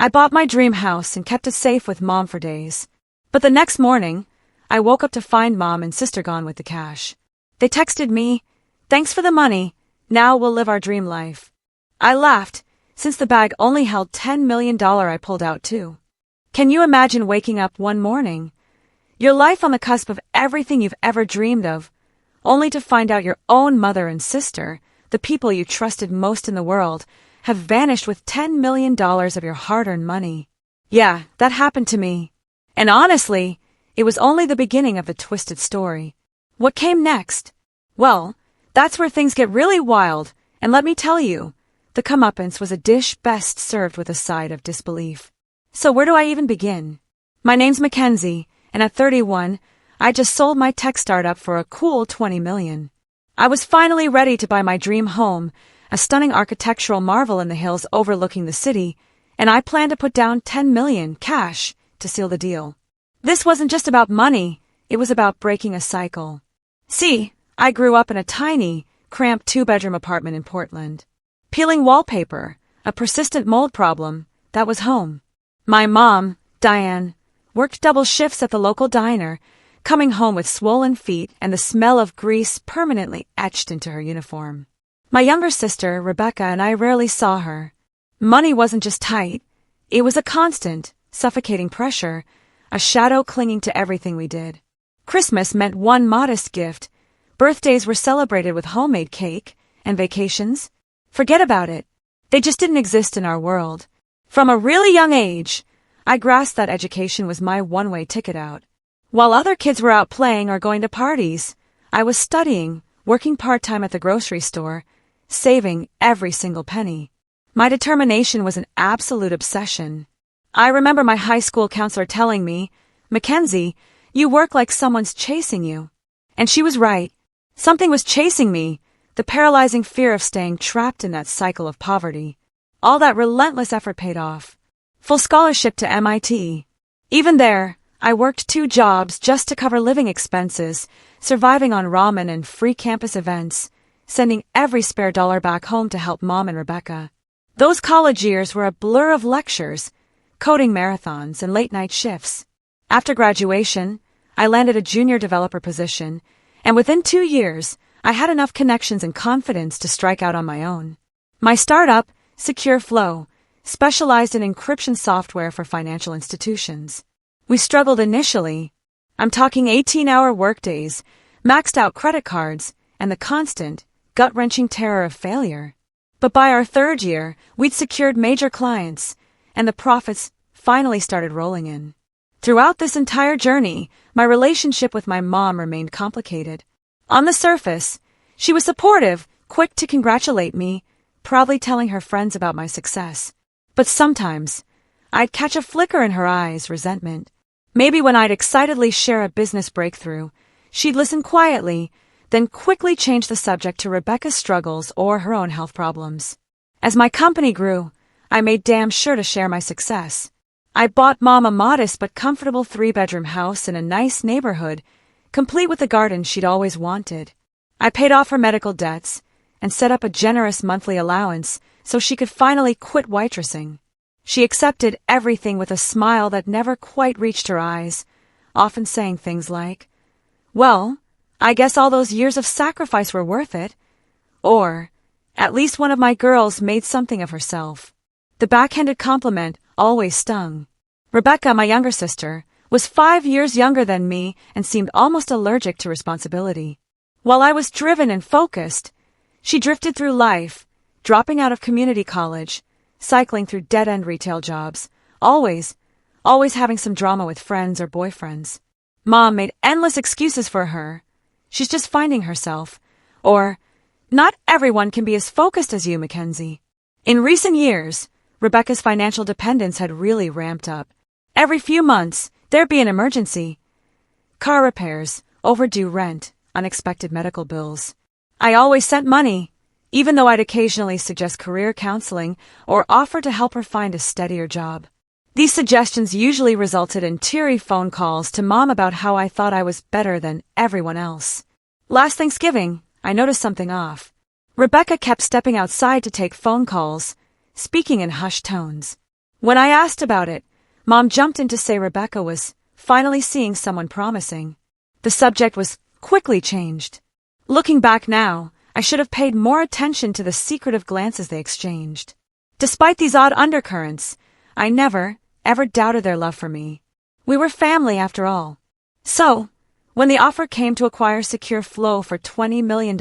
I bought my dream house and kept it safe with Mom for days. But the next morning, I woke up to find Mom and sister gone with the cash. They texted me, "Thanks for the money, now we'll live our dream life." I laughed, since the bag only held $10 million. I pulled out too. Can you imagine waking up one morning, your life on the cusp of everything you've ever dreamed of, only to find out your own mother and sister, the people you trusted most in the world, have vanished with $10 million of your hard-earned money? Yeah, that happened to me. And honestly, it was only the beginning of the twisted story. What came next? Well, that's where things get really wild, and let me tell you, the comeuppance was a dish best served with a side of disbelief. So where do I even begin? My name's Mackenzie, and at 31, I just sold my tech startup for a cool $20 million. I was finally ready to buy my dream home, a stunning architectural marvel in the hills overlooking the city, and I planned to put down $10 million cash to seal the deal. This wasn't just about money, it was about breaking a cycle. See, I grew up in a tiny, cramped 2-bedroom apartment in Portland. Peeling wallpaper, a persistent mold problem, that was home. My mom, Diane, worked double shifts at the local diner, coming home with swollen feet and the smell of grease permanently etched into her uniform. My younger sister, Rebecca, and I rarely saw her. Money wasn't just tight, it was a constant, suffocating pressure, a shadow clinging to everything we did. Christmas meant one modest gift, birthdays were celebrated with homemade cake, and vacations? Forget about it. They just didn't exist in our world. From a really young age, I grasped that education was my one-way ticket out. While other kids were out playing or going to parties, I was studying, working part-time at the grocery store, saving every single penny. My determination was an absolute obsession. I remember my high school counselor telling me, "Mackenzie, you work like someone's chasing you." And she was right. Something was chasing me, the paralyzing fear of staying trapped in that cycle of poverty. All that relentless effort paid off. Full scholarship to MIT. Even there, I worked 2 jobs just to cover living expenses, surviving on ramen and free campus events, sending every spare dollar back home to help Mom and Rebecca. Those college years were a blur of lectures, coding marathons, and late-night shifts. After graduation, I landed a junior developer position, and within 2 years, I had enough connections and confidence to strike out on my own. My startup, Secure Flow, specialized in encryption software for financial institutions. We struggled initially. I'm talking 18-hour workdays, maxed-out credit cards, and the constant, gut-wrenching terror of failure. But by our 3rd year, we'd secured major clients, and the profits finally started rolling in. Throughout this entire journey, my relationship with my mom remained complicated. On the surface, she was supportive, quick to congratulate me, proudly telling her friends about my success. But sometimes, I'd catch a flicker in her eyes, resentment. Maybe when I'd excitedly share a business breakthrough, she'd listen quietly, then quickly change the subject to Rebecca's struggles or her own health problems. As my company grew, I made damn sure to share my success. I bought Mom a modest but comfortable 3-bedroom house in a nice neighborhood, complete with the garden she'd always wanted. I paid off her medical debts and set up a generous monthly allowance so she could finally quit waitressing. She accepted everything with a smile that never quite reached her eyes, often saying things like, "Well, I guess all those years of sacrifice were worth it." Or, "At least one of my girls made something of herself." The backhanded compliment always stung. Rebecca, my younger sister, was 5 years younger than me and seemed almost allergic to responsibility. While I was driven and focused, she drifted through life, dropping out of community college, cycling through dead-end retail jobs, always having some drama with friends or boyfriends. Mom made endless excuses for her. "She's just finding herself," or, "Not everyone can be as focused as you, Mackenzie." In recent years, Rebecca's financial dependence had really ramped up. Every few months, there'd be an emergency. Car repairs, overdue rent, unexpected medical bills. I always sent money, even though I'd occasionally suggest career counseling or offer to help her find a steadier job. These suggestions usually resulted in teary phone calls to Mom about how I thought I was better than everyone else. Last Thanksgiving, I noticed something off. Rebecca kept stepping outside to take phone calls, speaking in hushed tones. When I asked about it, Mom jumped in to say Rebecca was finally seeing someone promising. The subject was quickly changed. Looking back now, I should have paid more attention to the secretive glances they exchanged. Despite these odd undercurrents, I never, ever doubted their love for me. We were family after all. So, when the offer came to acquire Secure Flow for $20 million,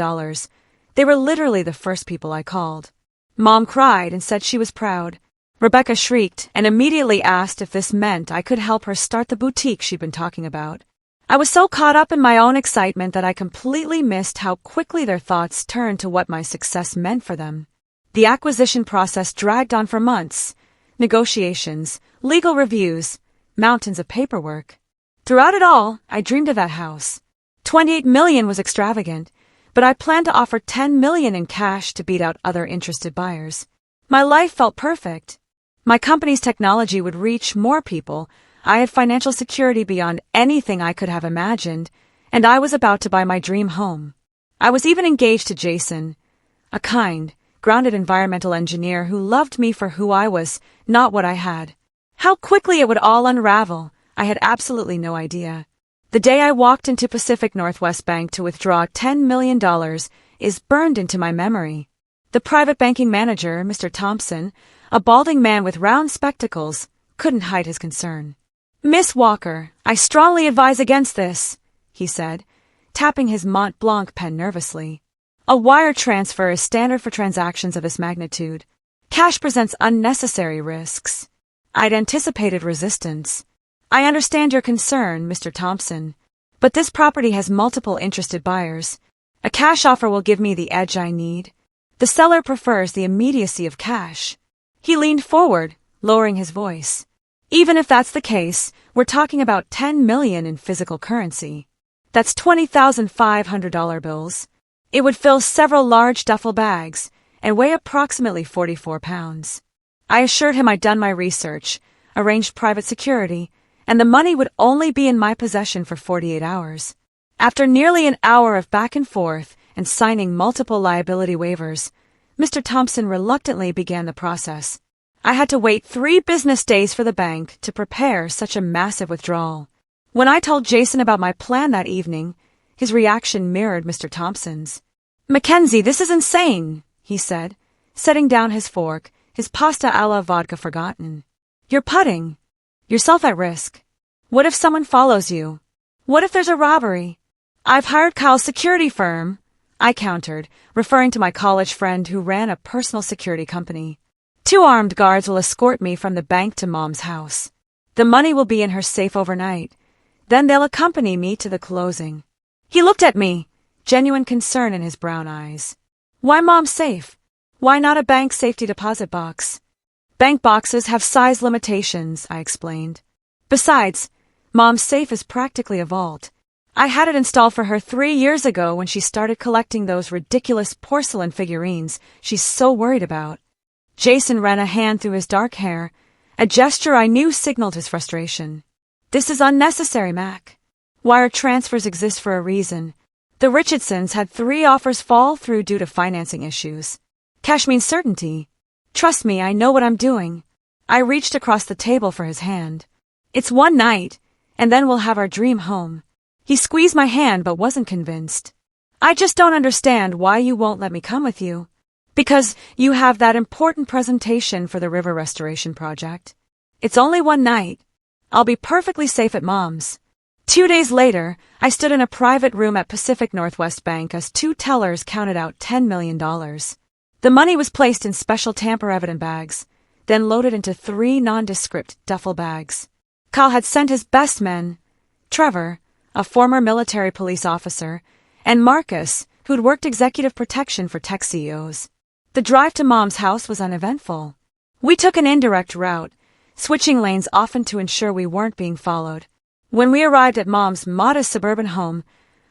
they were literally the first people I called. Mom cried and said she was proud. Rebecca shrieked and immediately asked if this meant I could help her start the boutique she'd been talking about. I was so caught up in my own excitement that I completely missed how quickly their thoughts turned to what my success meant for them. The acquisition process dragged on for months. Negotiations, legal reviews, mountains of paperwork. Throughout it all, I dreamed of that house. $28 million was extravagant, but I planned to offer $10 million in cash to beat out other interested buyers. My life felt perfect. My company's technology would reach more people. I had financial security beyond anything I could have imagined, and I was about to buy my dream home. I was even engaged to Jason, a kind, grounded environmental engineer who loved me for who I was, not what I had. How quickly it would all unravel, I had absolutely no idea. The day I walked into Pacific Northwest Bank to withdraw $10 million is burned into my memory. The private banking manager, Mr. Thompson, a balding man with round spectacles, couldn't hide his concern. "Miss Walker, I strongly advise against this," he said, tapping his Mont Blanc pen nervously. "A wire transfer is standard for transactions of this magnitude. Cash presents unnecessary risks." I'd anticipated resistance. "I understand your concern, Mr. Thompson, but this property has multiple interested buyers. A cash offer will give me the edge I need. The seller prefers the immediacy of cash." He leaned forward, lowering his voice. "Even if that's the case, we're talking about $10 million in physical currency. That's $20,500 bills. It would fill several large duffel bags and weigh approximately 44 pounds. I assured him I'd done my research, arranged private security, and the money would only be in my possession for 48 hours. After nearly an hour of back and forth and signing multiple liability waivers, Mr. Thompson reluctantly began the process. I had to wait 3 business days for the bank to prepare such a massive withdrawal. When I told Jason about my plan that evening, his reaction mirrored Mr. Thompson's. "Mackenzie, this is insane," he said, setting down his fork, his pasta a la vodka forgotten. "You're putting yourself at risk. What if someone follows you? What if there's a robbery?" "I've hired Kyle's security firm," I countered, referring to my college friend who ran a personal security company. "2 armed guards will escort me from the bank to Mom's house. The money will be in her safe overnight. Then they'll accompany me to the closing." He looked at me, genuine concern in his brown eyes. "Why Mom's safe? Why not a bank safety deposit box?" "Bank boxes have size limitations," I explained. "Besides, Mom's safe is practically a vault. I had it installed for her 3 years ago when she started collecting those ridiculous porcelain figurines she's so worried about." Jason ran a hand through his dark hair, a gesture I knew signaled his frustration. "This is unnecessary, Mac. Wire transfers exist for a reason. The Richardsons had 3 offers fall through due to financing issues. Cash means certainty. Trust me, I know what I'm doing." I reached across the table for his hand. "It's one night, and then we'll have our dream home." He squeezed my hand but wasn't convinced. "I just don't understand why you won't let me come with you." "Because you have that important presentation for the river restoration project. It's only one night. I'll be perfectly safe at Mom's." 2 days later, I stood in a private room at Pacific Northwest Bank as 2 tellers counted out $10 million. The money was placed in special tamper-evident bags, then loaded into 3 nondescript duffel bags. Kyle had sent his best men, Trevor, a former military police officer, and Marcus, who'd worked executive protection for tech CEOs. The drive to Mom's house was uneventful. We took an indirect route, switching lanes often to ensure we weren't being followed. When we arrived at Mom's modest suburban home,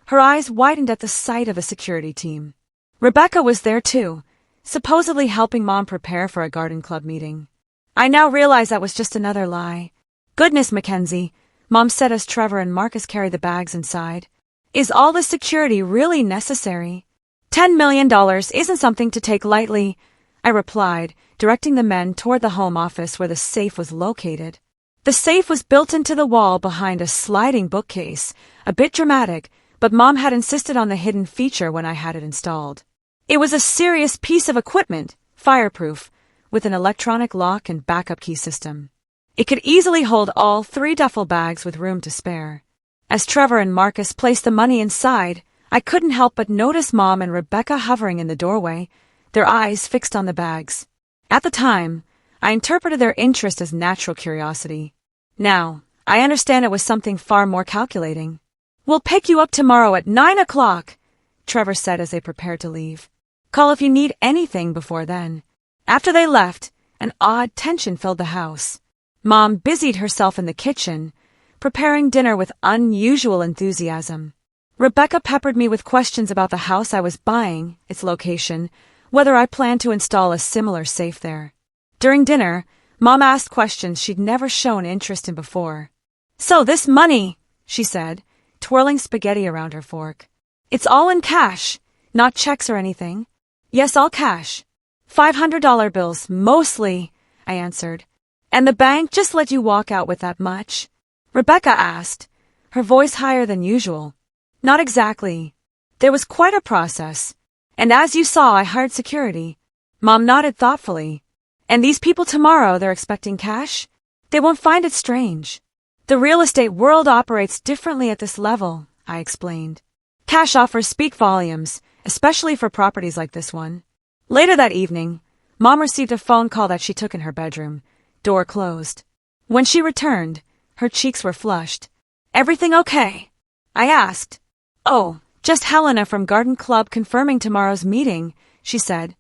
her eyes widened at the sight of a security team. Rebecca was there too, supposedly helping Mom prepare for a garden club meeting. I now realized that was just another lie. "Goodness, Mackenzie," Mom said as Trevor and Marcus carried the bags inside. "Is all this security really necessary? $10 million isn't something to take lightly. I replied, directing the men toward the home office where the safe was located. The safe was built into the wall behind a sliding bookcase, a bit dramatic, but Mom had insisted on the hidden feature when I had it installed. It was a serious piece of equipment, fireproof, with an electronic lock and backup key system. It could easily hold all 3 duffel bags with room to spare. As Trevor and Marcus placed the money inside, I couldn't help but notice Mom and Rebecca hovering in the doorway, their eyes fixed on the bags. At the time, I interpreted their interest as natural curiosity. Now, I understand it was something far more calculating. "We'll pick you up tomorrow at 9 o'clock, Trevor said as they prepared to leave. "Call if you need anything before then." After they left, an odd tension filled the house. Mom busied herself in the kitchen, preparing dinner with unusual enthusiasm. Rebecca peppered me with questions about the house I was buying, its location, whether I planned to install a similar safe there. During dinner, Mom asked questions she'd never shown interest in before. "So this money," she said, twirling spaghetti around her fork. "It's all in cash, not checks or anything?" "Yes, all cash. $500 bills, mostly," I answered. "And the bank just let you walk out with that much?" Rebecca asked, her voice higher than usual. "Not exactly. There was quite a process. And as you saw, I hired security." Mom nodded thoughtfully. "And these people tomorrow, they're expecting cash? They won't find it strange. The real estate world operates differently at this level," I explained. "Cash offers speak volumes, especially for properties like this one." Later that evening, Mom received a phone call that she took in her bedroom, door closed. When she returned, her cheeks were flushed. "Everything okay?" I asked. "Oh, just Helena from Garden Club confirming tomorrow's meeting," she said,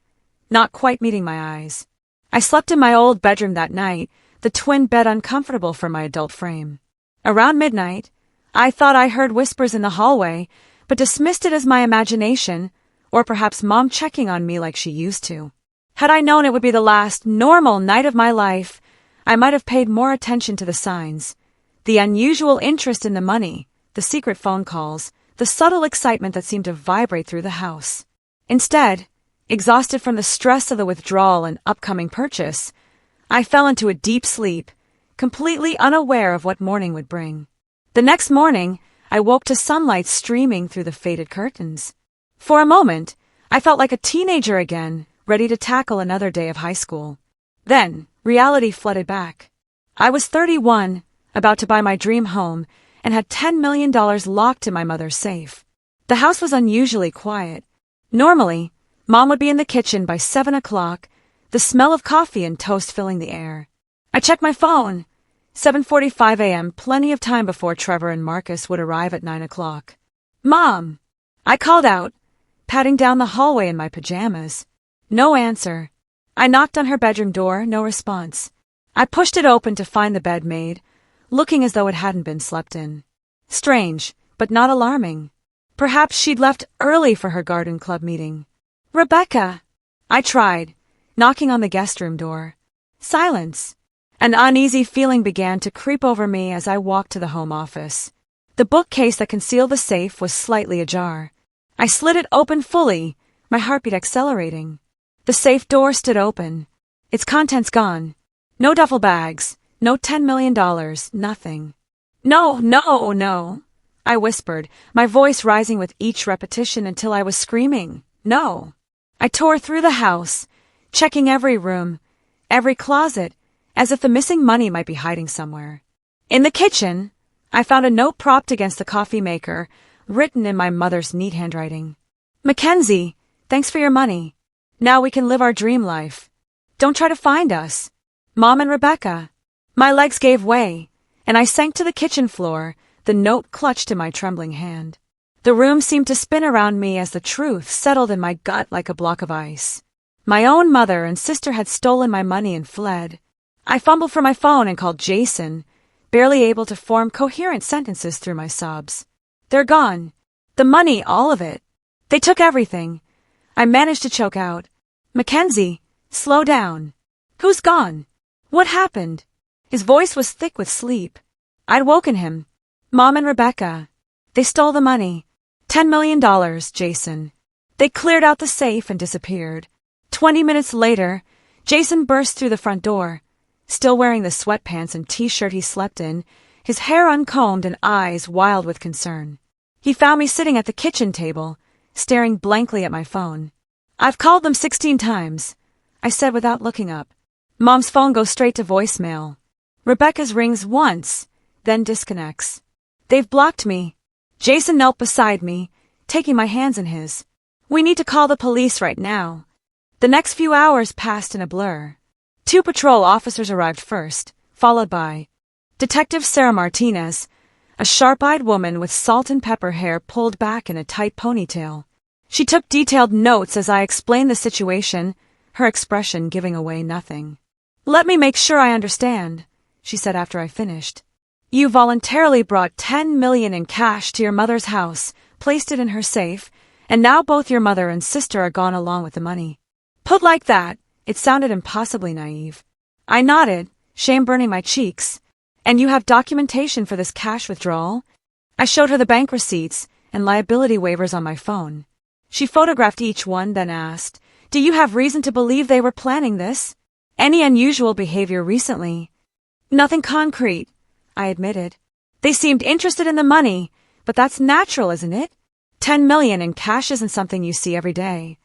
not quite meeting my eyes. I slept in my old bedroom that night, the twin bed uncomfortable for my adult frame. Around midnight, I thought I heard whispers in the hallway, but dismissed it as my imagination, or perhaps Mom checking on me like she used to. Had I known it would be the last normal night of my life, I might have paid more attention to the signs. The unusual interest in the money, the secret phone calls, the subtle excitement that seemed to vibrate through the house. Instead, exhausted from the stress of the withdrawal and upcoming purchase, I fell into a deep sleep, completely unaware of what morning would bring. The next morning, I woke to sunlight streaming through the faded curtains. For a moment, I felt like a teenager again, ready to tackle another day of high school. Then, reality flooded back. I was 31, about to buy my dream home, and had $10 million locked in my mother's safe. The house was unusually quiet. Normally, Mom would be in the kitchen by 7 o'clock, the smell of coffee and toast filling the air. I checked my phone. 7:45 a.m., plenty of time before Trevor and Marcus would arrive at 9 o'clock. "Mom!" I called out, patting down the hallway in my pajamas. No answer. I knocked on her bedroom door, no response. I pushed it open to find the bed made, looking as though it hadn't been slept in. Strange, but not alarming. Perhaps she'd left early for her garden club meeting. "Rebecca!" I tried, knocking on the guest room door. Silence. An uneasy feeling began to creep over me as I walked to the home office. The bookcase that concealed the safe was slightly ajar. I slid it open fully, my heartbeat accelerating. The safe door stood open, its contents gone. No duffel bags, no $10 million, nothing. "No, no, no," I whispered, my voice rising with each repetition until I was screaming. "No." I tore through the house, checking every room, every closet, as if the missing money might be hiding somewhere. In the kitchen, I found a note propped against the coffee maker, written in my mother's neat handwriting. "Mackenzie, thanks for your money. Now we can live our dream life. Don't try to find us. Mom and Rebecca." My legs gave way, and I sank to the kitchen floor, the note clutched in my trembling hand. The room seemed to spin around me as the truth settled in my gut like a block of ice. My own mother and sister had stolen my money and fled. I fumbled for my phone and called Jason, barely able to form coherent sentences through my sobs. "They're gone. The money, all of it. They took everything." I managed to choke out. "Mackenzie, slow down. Who's gone? What happened?" His voice was thick with sleep. I'd woken him. "Mom and Rebecca. They stole the money. $10 million, Jason. They cleared out the safe and disappeared." 20 minutes later, Jason burst through the front door, still wearing the sweatpants and t-shirt he slept in, his hair uncombed and eyes wild with concern. He found me sitting at the kitchen table, staring blankly at my phone. "I've called them 16 times," I said without looking up. Mom's phone goes straight to voicemail. Rebecca's rings once, then disconnects. "They've blocked me." Jason knelt beside me, taking my hands in his. "We need to call the police right now." The next few hours passed in a blur. 2 patrol officers arrived first, followed by Detective Sarah Martinez, a sharp-eyed woman with salt and pepper hair pulled back in a tight ponytail. She took detailed notes as I explained the situation, her expression giving away nothing. "Let me make sure I understand," she said after I finished. "You voluntarily brought $10 million in cash to your mother's house, placed it in her safe, and now both your mother and sister are gone along with the money." Put like that, it sounded impossibly naive. I nodded, shame burning my cheeks. "And you have documentation for this cash withdrawal?" I showed her the bank receipts and liability waivers on my phone. She photographed each one, then asked, "Do you have reason to believe they were planning this? Any unusual behavior recently?" "Nothing concrete," I admitted. "They seemed interested in the money, but that's natural, isn't it? $10 million in cash isn't something you see every day."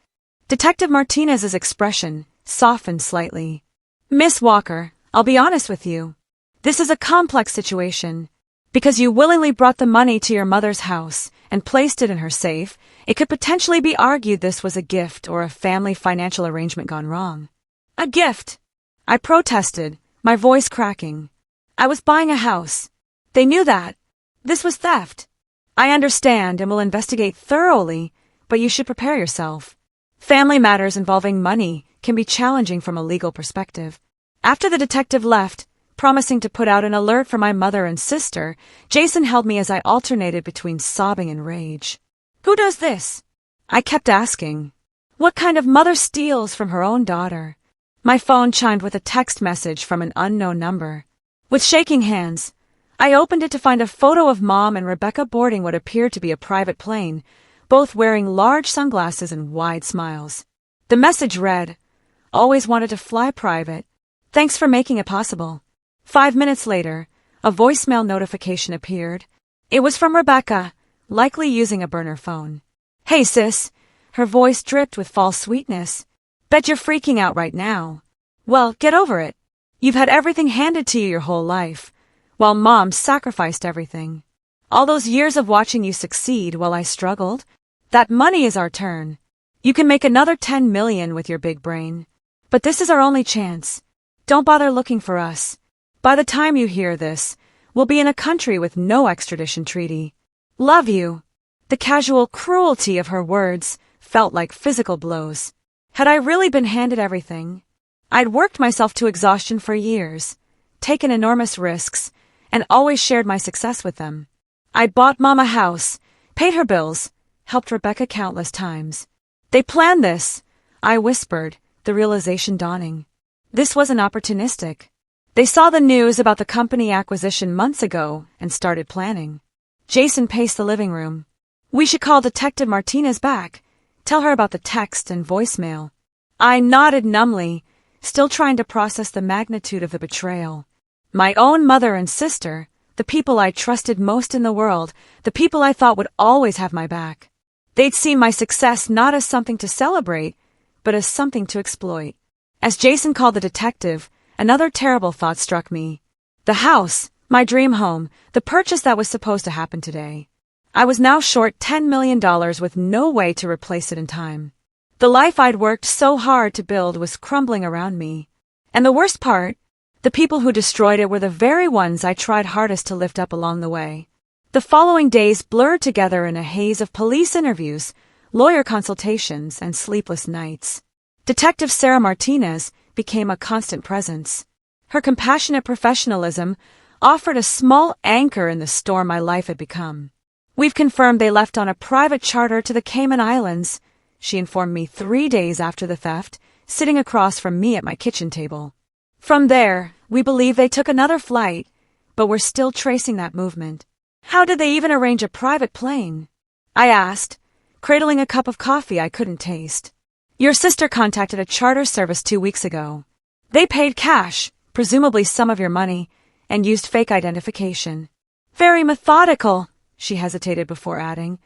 Detective Martinez's expression softened slightly. "Miss Walker, I'll be honest with you. This is a complex situation. Because you willingly brought the money to your mother's house and placed it in her safe, it could potentially be argued this was a gift or a family financial arrangement gone wrong." "A gift!" I protested, my voice cracking. "I was buying a house. They knew that. This was theft. I understand and will investigate thoroughly, but you should prepare yourself. Family matters involving money can be challenging from a legal perspective." After the detective left, promising to put out an alert for my mother and sister, Jason held me as I alternated between sobbing and rage. "Who does this?" I kept asking. "What kind of mother steals from her own daughter?" My phone chimed with a text message from an unknown number. With shaking hands, I opened it to find a photo of Mom and Rebecca boarding what appeared to be a private plane, both wearing large sunglasses and wide smiles. The message read, "Always wanted to fly private. Thanks for making it possible." 5 minutes later, a voicemail notification appeared. It was from Rebecca, likely using a burner phone. "Hey sis," her voice dripped with false sweetness. "Bet you're freaking out right now. Well, get over it. You've had everything handed to you your whole life, while Mom sacrificed everything. All those years of watching you succeed while I struggled. That money is our turn. You can make another $10 million with your big brain. But this is our only chance. Don't bother looking for us. By the time you hear this, we'll be in a country with no extradition treaty. Love you." The casual cruelty of her words felt like physical blows. Had I really been handed everything? I'd worked myself to exhaustion for years, taken enormous risks, and always shared my success with them. I'd bought Mom a house, paid her bills, helped Rebecca countless times. "They planned this," I whispered, the realization dawning. This wasn't opportunistic. They saw the news about the company acquisition months ago and started planning. Jason paced the living room. "We should call Detective Martinez back, tell her about the text and voicemail." I nodded numbly, still trying to process the magnitude of the betrayal. My own mother and sister, the people I trusted most in the world, the people I thought would always have my back. They'd seen my success not as something to celebrate, but as something to exploit. As Jason called the detective, another terrible thought struck me. The house, my dream home, the purchase that was supposed to happen today. I was now short $10 million with no way to replace it in time. The life I'd worked so hard to build was crumbling around me. And the worst part, the people who destroyed it were the very ones I tried hardest to lift up along the way. The following days blurred together in a haze of police interviews, lawyer consultations, and sleepless nights. Detective Sarah Martinez became a constant presence. Her compassionate professionalism offered a small anchor in the storm my life had become. "We've confirmed they left on a private charter to the Cayman Islands," she informed me 3 days after the theft, sitting across from me at my kitchen table. "From there, we believe they took another flight, but we're still tracing that movement." "How did they even arrange a private plane?" I asked, cradling a cup of coffee I couldn't taste. Your sister contacted a charter service 2 weeks ago. They paid cash, presumably some of your money, and used fake identification. Very methodical, she hesitated before adding.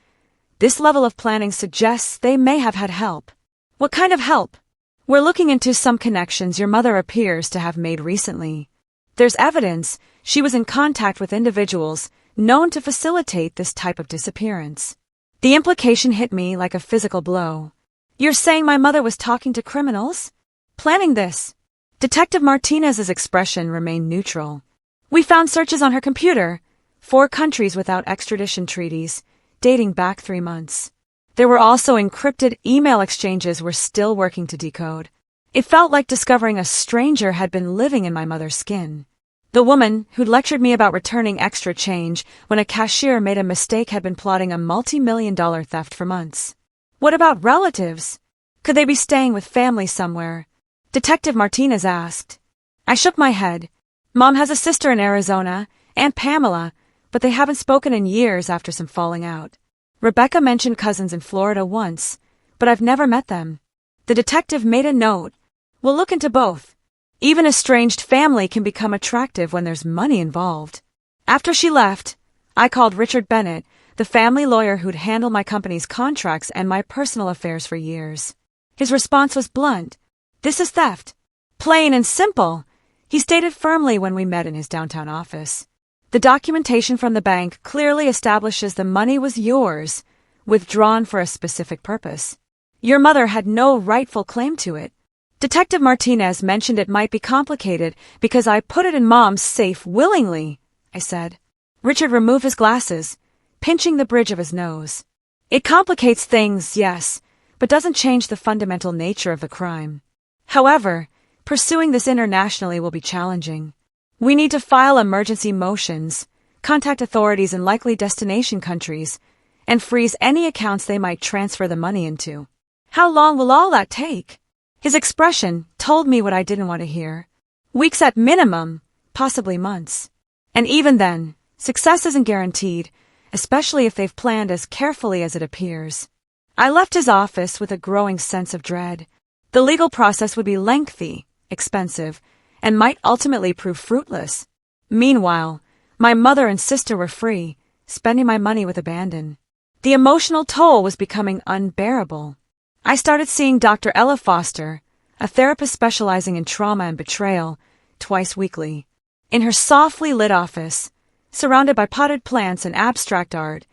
This level of planning suggests they may have had help. What kind of help? We're looking into some connections your mother appears to have made recently. There's evidence she was in contact with individuals known to facilitate this type of disappearance. The implication hit me like a physical blow. You're saying my mother was talking to criminals? Planning this? Detective Martinez's expression remained neutral. We found searches on her computer, 4 countries without extradition treaties, dating back 3 months. There were also encrypted email exchanges we're still working to decode. It felt like discovering a stranger had been living in my mother's skin. The woman who'd lectured me about returning extra change when a cashier made a mistake had been plotting a multi-million-dollar theft for months. What about relatives? Could they be staying with family somewhere? Detective Martinez asked. I shook my head. Mom has a sister in Arizona, Aunt Pamela, but they haven't spoken in years after some falling out. Rebecca mentioned cousins in Florida once, but I've never met them. The detective made a note. We'll look into both. Even estranged family can become attractive when there's money involved. After she left, I called Richard Bennett, the family lawyer who'd handled my company's contracts and my personal affairs for years. His response was blunt. This is theft. Plain and simple, he stated firmly when we met in his downtown office. The documentation from the bank clearly establishes the money was yours, withdrawn for a specific purpose. Your mother had no rightful claim to it. Detective Martinez mentioned it might be complicated because I put it in Mom's safe willingly, I said. Richard removed his glasses, pinching the bridge of his nose. It complicates things, yes, but doesn't change the fundamental nature of the crime. However, pursuing this internationally will be challenging. We need to file emergency motions, contact authorities in likely destination countries, and freeze any accounts they might transfer the money into. How long will all that take? His expression told me what I didn't want to hear. Weeks at minimum, possibly months. And even then, success isn't guaranteed, especially if they've planned as carefully as it appears. I left his office with a growing sense of dread. The legal process would be lengthy, expensive, and might ultimately prove fruitless. Meanwhile, my mother and sister were free, spending my money with abandon. The emotional toll was becoming unbearable. I started seeing Dr. Ella Foster, a therapist specializing in trauma and betrayal, twice weekly. In her softly lit office, surrounded by potted plants and abstract art,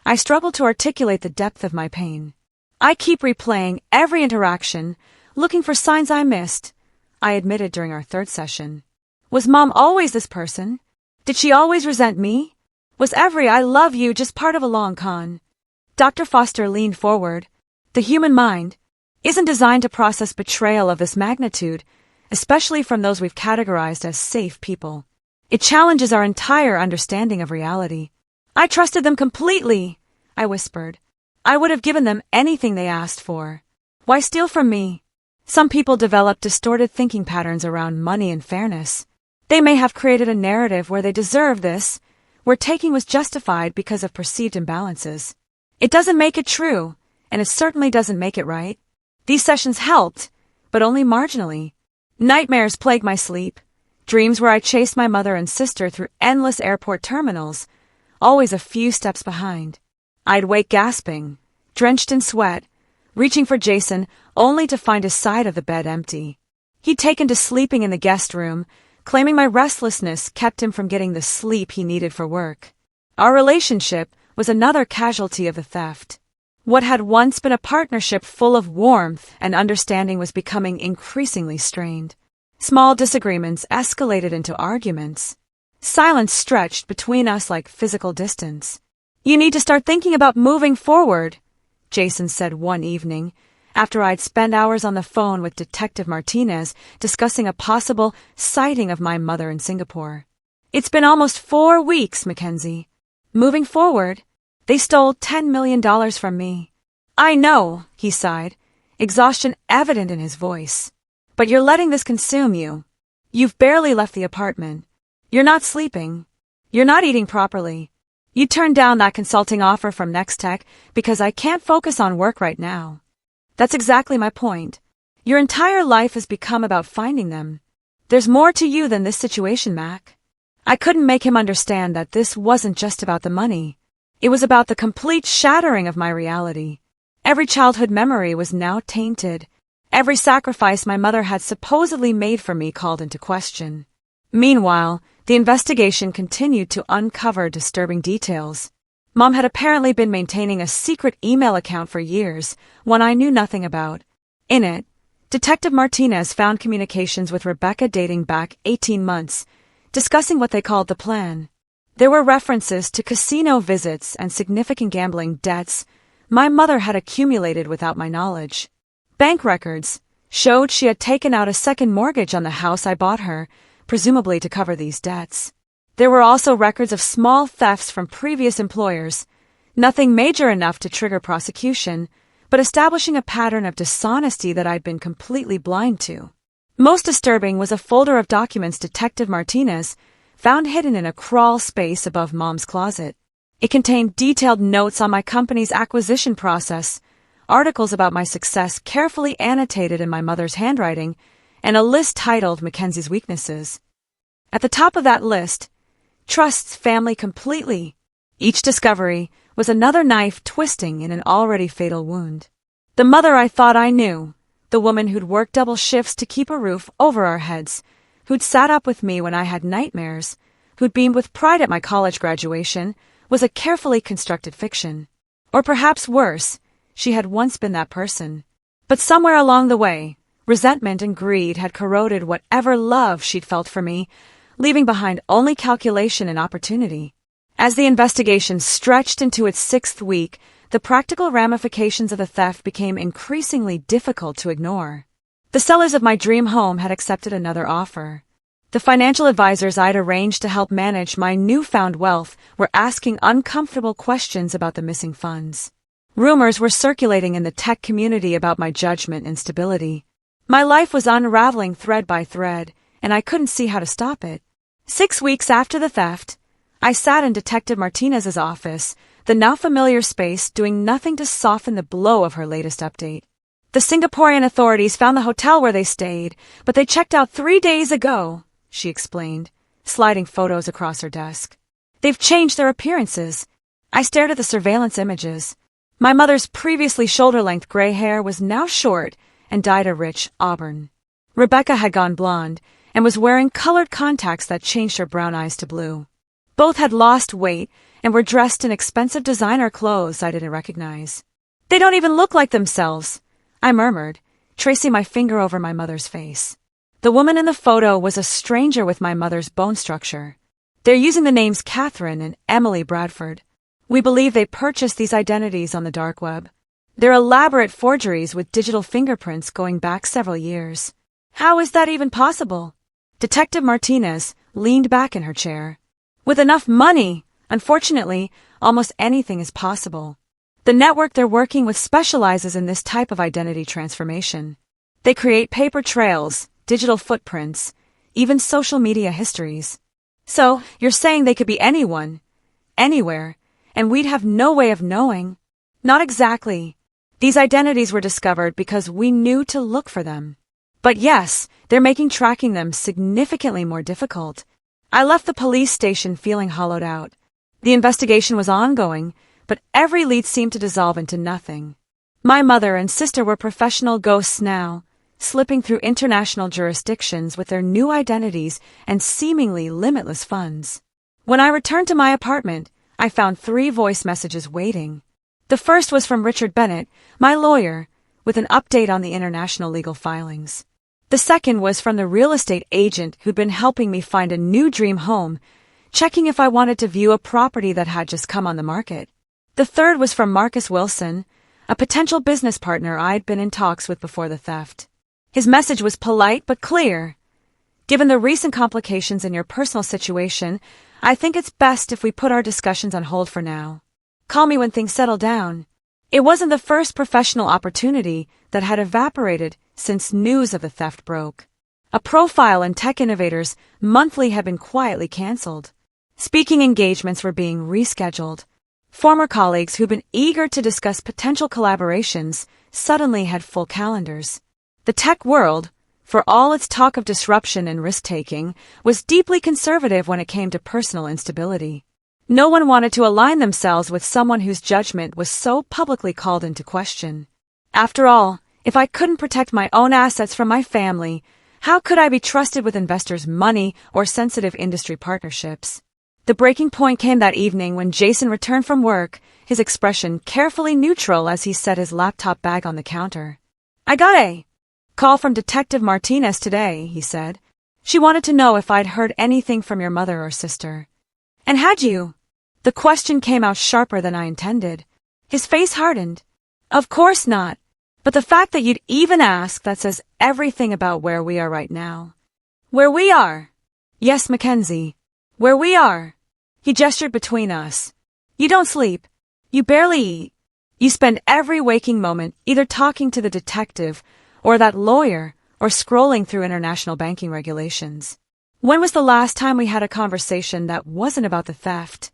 I struggled to articulate the depth of my pain. I keep replaying every interaction, looking for signs I missed, I admitted during our 3rd session. Was Mom always this person? Did she always resent me? Was every I love you just part of a long con? Dr. Foster leaned forward. The human mind isn't designed to process betrayal of this magnitude, especially from those we've categorized as safe people. It challenges our entire understanding of reality. I trusted them completely, I whispered. I would have given them anything they asked for. Why steal from me? Some people develop distorted thinking patterns around money and fairness. They may have created a narrative where they deserve this, where taking was justified because of perceived imbalances. It doesn't make it true, and it certainly doesn't make it right. These sessions helped, but only marginally. Nightmares plagued my sleep, dreams where I chased my mother and sister through endless airport terminals, always a few steps behind. I'd wake gasping, drenched in sweat, reaching for Jason only to find his side of the bed empty. He'd taken to sleeping in the guest room, claiming my restlessness kept him from getting the sleep he needed for work. Our relationship was another casualty of the theft. What had once been a partnership full of warmth and understanding was becoming increasingly strained. Small disagreements escalated into arguments. Silence stretched between us like physical distance. You need to start thinking about moving forward, Jason said one evening, after I'd spent hours on the phone with Detective Martinez discussing a possible sighting of my mother in Singapore. It's been almost 4 weeks, Mackenzie. Moving forward, they stole $10 million from me. I know, he sighed, exhaustion evident in his voice. But you're letting this consume you. You've barely left the apartment. You're not sleeping. You're not eating properly. You turned down that consulting offer from Nextech because I can't focus on work right now. That's exactly my point. Your entire life has become about finding them. There's more to you than this situation, Mac. I couldn't make him understand that this wasn't just about the money. It was about the complete shattering of my reality. Every childhood memory was now tainted. Every sacrifice my mother had supposedly made for me called into question. Meanwhile, the investigation continued to uncover disturbing details. Mom had apparently been maintaining a secret email account for years, one I knew nothing about. In it, Detective Martinez found communications with Rebecca dating back 18 months, discussing what they called the plan. There were references to casino visits and significant gambling debts my mother had accumulated without my knowledge. Bank records showed she had taken out a second mortgage on the house I bought her, presumably to cover these debts. There were also records of small thefts from previous employers, nothing major enough to trigger prosecution, but establishing a pattern of dishonesty that I'd been completely blind to. Most disturbing was a folder of documents Detective Martinez found hidden in a crawl space above Mom's closet. It contained detailed notes on my company's acquisition process, articles about my success carefully annotated in my mother's handwriting, and a list titled Mackenzie's Weaknesses. At the top of that list, trusts family completely. Each discovery was another knife twisting in an already fatal wound. The mother I thought I knew, the woman who'd worked double shifts to keep a roof over our heads, who'd sat up with me when I had nightmares, who'd beamed with pride at my college graduation, was a carefully constructed fiction. Or perhaps worse, she had once been that person. But somewhere along the way, resentment and greed had corroded whatever love she'd felt for me, leaving behind only calculation and opportunity. As the investigation stretched into its 6th week, the practical ramifications of the theft became increasingly difficult to ignore. The sellers of my dream home had accepted another offer. The financial advisors I'd arranged to help manage my newfound wealth were asking uncomfortable questions about the missing funds. Rumors were circulating in the tech community about my judgment and stability. My life was unraveling thread by thread, and I couldn't see how to stop it. 6 weeks after the theft, I sat in Detective Martinez's office, the now familiar space, doing nothing to soften the blow of her latest update. The Singaporean authorities found the hotel where they stayed, but they checked out 3 days ago, she explained, sliding photos across her desk. They've changed their appearances. I stared at the surveillance images. My mother's previously shoulder-length gray hair was now short and dyed a rich auburn. Rebecca had gone blonde and was wearing colored contacts that changed her brown eyes to blue. Both had lost weight and were dressed in expensive designer clothes I didn't recognize. They don't even look like themselves, I murmured, tracing my finger over my mother's face. The woman in the photo was a stranger with my mother's bone structure. They're using the names Catherine and Emily Bradford. We believe they purchased these identities on the dark web. They're elaborate forgeries with digital fingerprints going back several years. How is that even possible? Detective Martinez leaned back in her chair. With enough money, unfortunately, almost anything is possible. The network they're working with specializes in this type of identity transformation. They create paper trails, digital footprints, even social media histories. So, you're saying they could be anyone, anywhere, and we'd have no way of knowing? Not exactly. These identities were discovered because we knew to look for them. But yes, they're making tracking them significantly more difficult. I left the police station feeling hollowed out. The investigation was ongoing, but every lead seemed to dissolve into nothing. My mother and sister were professional ghosts now, slipping through international jurisdictions with their new identities and seemingly limitless funds. When I returned to my apartment, I found 3 voice messages waiting. The first was from Richard Bennett, my lawyer, with an update on the international legal filings. The second was from the real estate agent who'd been helping me find a new dream home, checking if I wanted to view a property that had just come on the market. The third was from Marcus Wilson, a potential business partner I'd been in talks with before the theft. His message was polite but clear. Given the recent complications in your personal situation, I think it's best if we put our discussions on hold for now. Call me when things settle down. It wasn't the first professional opportunity that had evaporated since news of the theft broke. A profile in Tech Innovators monthly had been quietly canceled. Speaking engagements were being rescheduled. Former colleagues who'd been eager to discuss potential collaborations suddenly had full calendars. The tech world, for all its talk of disruption and risk-taking, was deeply conservative when it came to personal instability. No one wanted to align themselves with someone whose judgment was so publicly called into question. After all, if I couldn't protect my own assets from my family, how could I be trusted with investors' money or sensitive industry partnerships? The breaking point came that evening when Jason returned from work, his expression carefully neutral as he set his laptop bag on the counter. "I got a call from Detective Martinez today," he said. "She wanted to know if I'd heard anything from your mother or sister." "And had you?" The question came out sharper than I intended. His face hardened. "Of course not. But the fact that you'd even ask, that says everything about where we are right now." "Where we are?" "Yes, Mackenzie. Where we are." He gestured between us. "You don't sleep. You barely eat. You spend every waking moment either talking to the detective or that lawyer or scrolling through international banking regulations. When was the last time we had a conversation that wasn't about the theft?"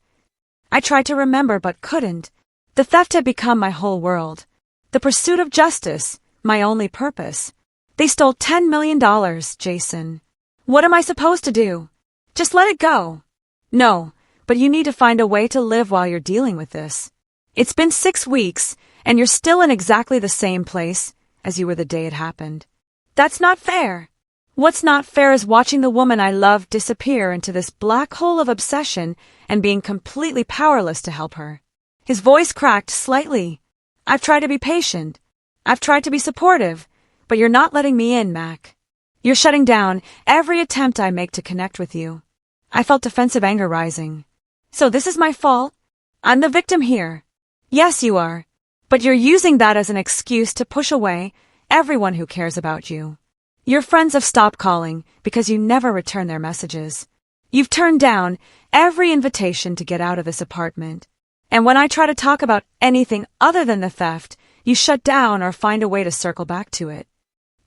I tried to remember but couldn't. The theft had become my whole world. The pursuit of justice, my only purpose. "They stole $10 million, Jason. What am I supposed to do? Just let it go?" "No, but you need to find a way to live while you're dealing with this. It's been 6 weeks, and you're still in exactly the same place as you were the day it happened." "That's not fair." "What's not fair is watching the woman I love disappear into this black hole of obsession and being completely powerless to help her." His voice cracked slightly. "I've tried to be patient. I've tried to be supportive, but you're not letting me in, Mac. You're shutting down every attempt I make to connect with you." I felt defensive anger rising. "So this is my fault? I'm the victim here." "Yes, you are. But you're using that as an excuse to push away everyone who cares about you. Your friends have stopped calling because you never return their messages. You've turned down every invitation to get out of this apartment. And when I try to talk about anything other than the theft, you shut down or find a way to circle back to it."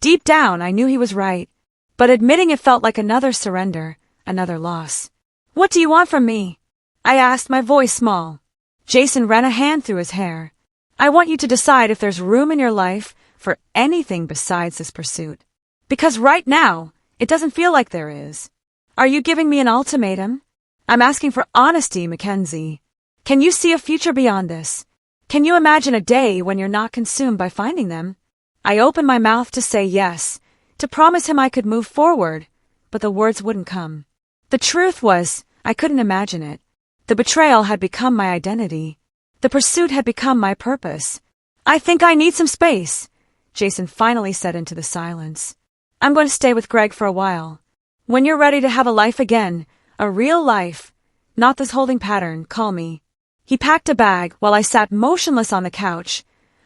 Deep down, I knew he was right, but admitting it felt like another surrender, another loss. "What do you want from me?" I asked, my voice small. Jason ran a hand through his hair. "I want you to decide if there's room in your life for anything besides this pursuit. Because right now, it doesn't feel like there is. Are you giving me an ultimatum? I'm asking for honesty, Mackenzie. Can you see a future beyond this? Can you imagine a day when you're not consumed by finding them?" I opened my mouth to say yes, to promise him I could move forward, but the words wouldn't come. The truth was, I couldn't imagine it. The betrayal had become my identity. The pursuit had become my purpose. "I think I need some space," Jason finally said into the silence. "I'm going to stay with Greg for a while. When you're ready to have a life again, a real life, not this holding pattern, call me." He packed a bag while I sat motionless on the couch,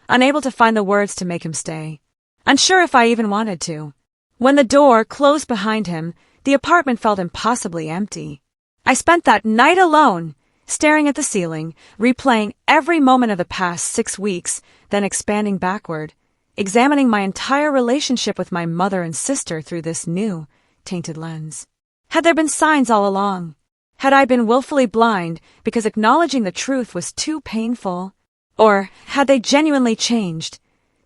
unable to find the words to make him stay. Unsure if I even wanted to. When the door closed behind him, the apartment felt impossibly empty. I spent that night alone, staring at the ceiling, replaying every moment of the past 6 weeks, then expanding backward, examining my entire relationship with my mother and sister through this new, tainted lens. Had there been signs all along? Had I been willfully blind because acknowledging the truth was too painful? Or had they genuinely changed,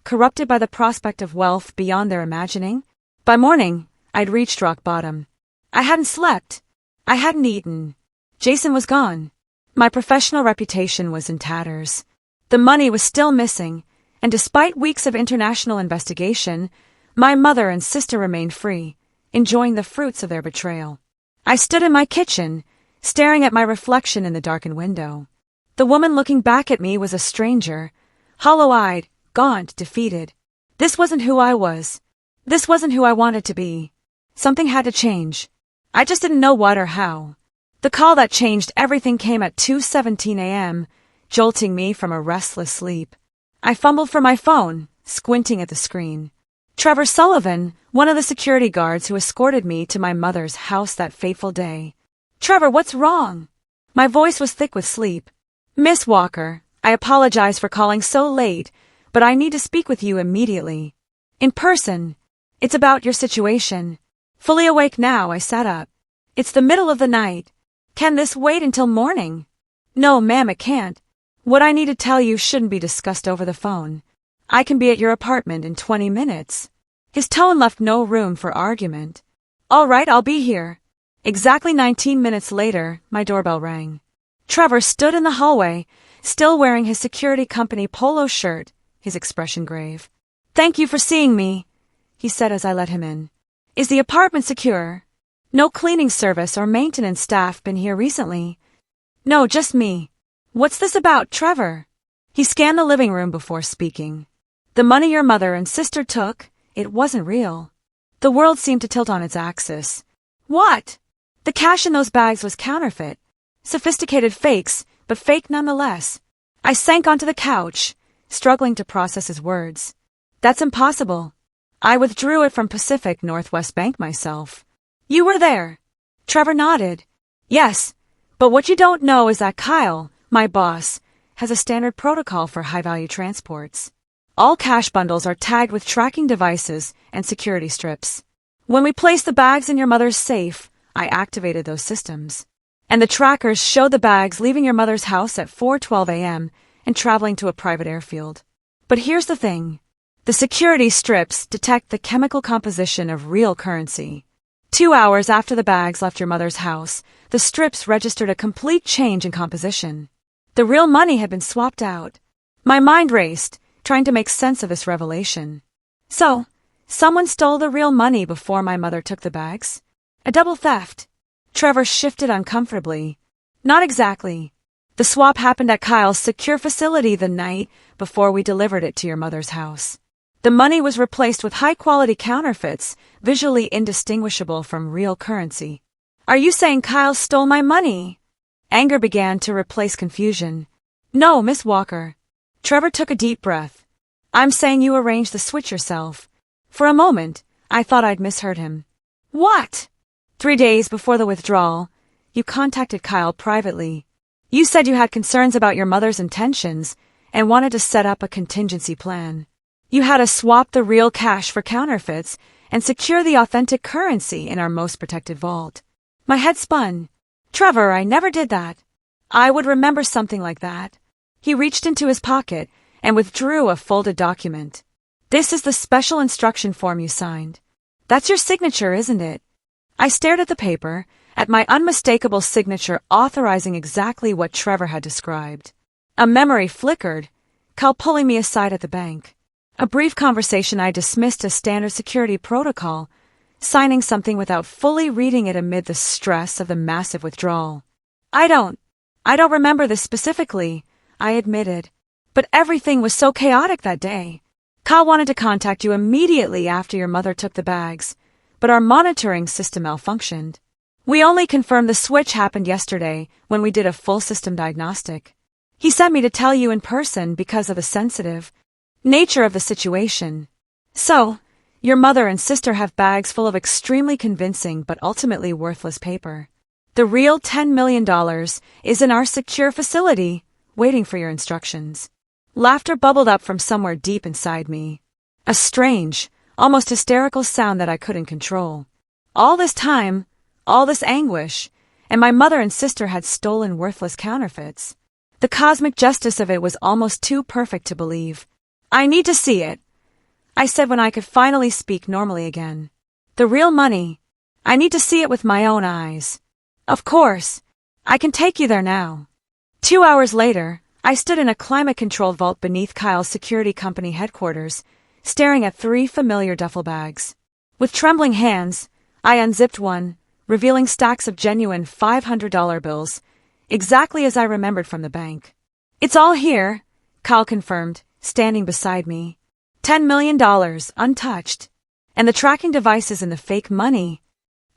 corrupted by the prospect of wealth beyond their imagining? By morning, I'd reached rock bottom. I hadn't slept. I hadn't eaten. Jason was gone. My professional reputation was in tatters. The money was still missing, and despite weeks of international investigation, my mother and sister remained free, enjoying the fruits of their betrayal. I stood in my kitchen, staring at my reflection in the darkened window. The woman looking back at me was a stranger, hollow-eyed, gaunt, defeated. This wasn't who I was. This wasn't who I wanted to be. Something had to change. I just didn't know what or how. The call that changed everything came at 2:17 a.m., jolting me from a restless sleep. I fumbled for my phone, squinting at the screen. Trevor Sullivan, one of the security guards who escorted me to my mother's house that fateful day. "Trevor, what's wrong?" My voice was thick with sleep. "Miss Walker, I apologize for calling so late, but I need to speak with you immediately. In person. It's about your situation." Fully awake now, I sat up. "It's the middle of the night. Can this wait until morning?" "No, ma'am, it can't. What I need to tell you shouldn't be discussed over the phone." I can be at your apartment in 20 minutes. His tone left no room for argument. All right, I'll be here. Exactly 19 minutes later, my doorbell rang. Trevor stood in the hallway, still wearing his security company polo shirt, his expression grave. Thank you for seeing me, he said as I let him in. Is the apartment secure? No cleaning service or maintenance staff been here recently? No, just me. What's this about, Trevor? He scanned the living room before speaking. The money your mother and sister took, it wasn't real. The world seemed to tilt on its axis. What? The cash in those bags was counterfeit. Sophisticated fakes, but fake nonetheless. I sank onto the couch, struggling to process his words. That's impossible. I withdrew it from Pacific Northwest Bank myself. You were there. Trevor nodded. Yes, but what you don't know is that Kyle, my boss, has a standard protocol for high-value transports. All cash bundles are tagged with tracking devices and security strips. When we placed the bags in your mother's safe, I activated those systems. And the trackers showed the bags leaving your mother's house at 4:12 a.m. and traveling to a private airfield. But here's the thing. The security strips detect the chemical composition of real currency. 2 hours after the bags left your mother's house, the strips registered a complete change in composition. The real money had been swapped out. My mind raced, trying to make sense of this revelation. So, someone stole the real money before my mother took the bags? A double theft. Trevor shifted uncomfortably. Not exactly. The swap happened at Kyle's secure facility the night before we delivered it to your mother's house. The money was replaced with high-quality counterfeits, visually indistinguishable from real currency. Are you saying Kyle stole my money? Anger began to replace confusion. No, Miss Walker. Trevor took a deep breath. I'm saying you arranged the switch yourself. For a moment, I thought I'd misheard him. What? 3 days before the withdrawal, you contacted Kyle privately. You said you had concerns about your mother's intentions and wanted to set up a contingency plan. You had us swap the real cash for counterfeits and secure the authentic currency in our most protected vault. My head spun. Trevor, I never did that. I would remember something like that. He reached into his pocket and withdrew a folded document. This is the special instruction form you signed. That's your signature, isn't it? I stared at the paper, at my unmistakable signature authorizing exactly what Trevor had described. A memory flickered, Kyle pulling me aside at the bank. A brief conversation I dismissed as standard security protocol, signing something without fully reading it amid the stress of the massive withdrawal. I don't remember this specifically, I admitted, but everything was so chaotic that day. Kyle wanted to contact you immediately after your mother took the bags, but our monitoring system malfunctioned. We only confirmed the switch happened yesterday when we did a full system diagnostic. He sent me to tell you in person because of the sensitive nature of the situation. So, your mother and sister have bags full of extremely convincing but ultimately worthless paper. The real $10 million is in our secure facility, waiting for your instructions. Laughter bubbled up from somewhere deep inside me. A strange, almost hysterical sound that I couldn't control. All this time, all this anguish, and my mother and sister had stolen worthless counterfeits. The cosmic justice of it was almost too perfect to believe. I need to see it, I said when I could finally speak normally again. The real money. I need to see it with my own eyes. Of course. I can take you there now. 2 hours later, I stood in a climate-controlled vault beneath Kyle's security company headquarters, staring at 3 familiar duffel bags. With trembling hands, I unzipped one, revealing stacks of genuine $500 bills, exactly as I remembered from the bank. It's all here, Kyle confirmed, standing beside me. $10 million, untouched. And the tracking devices in the fake money?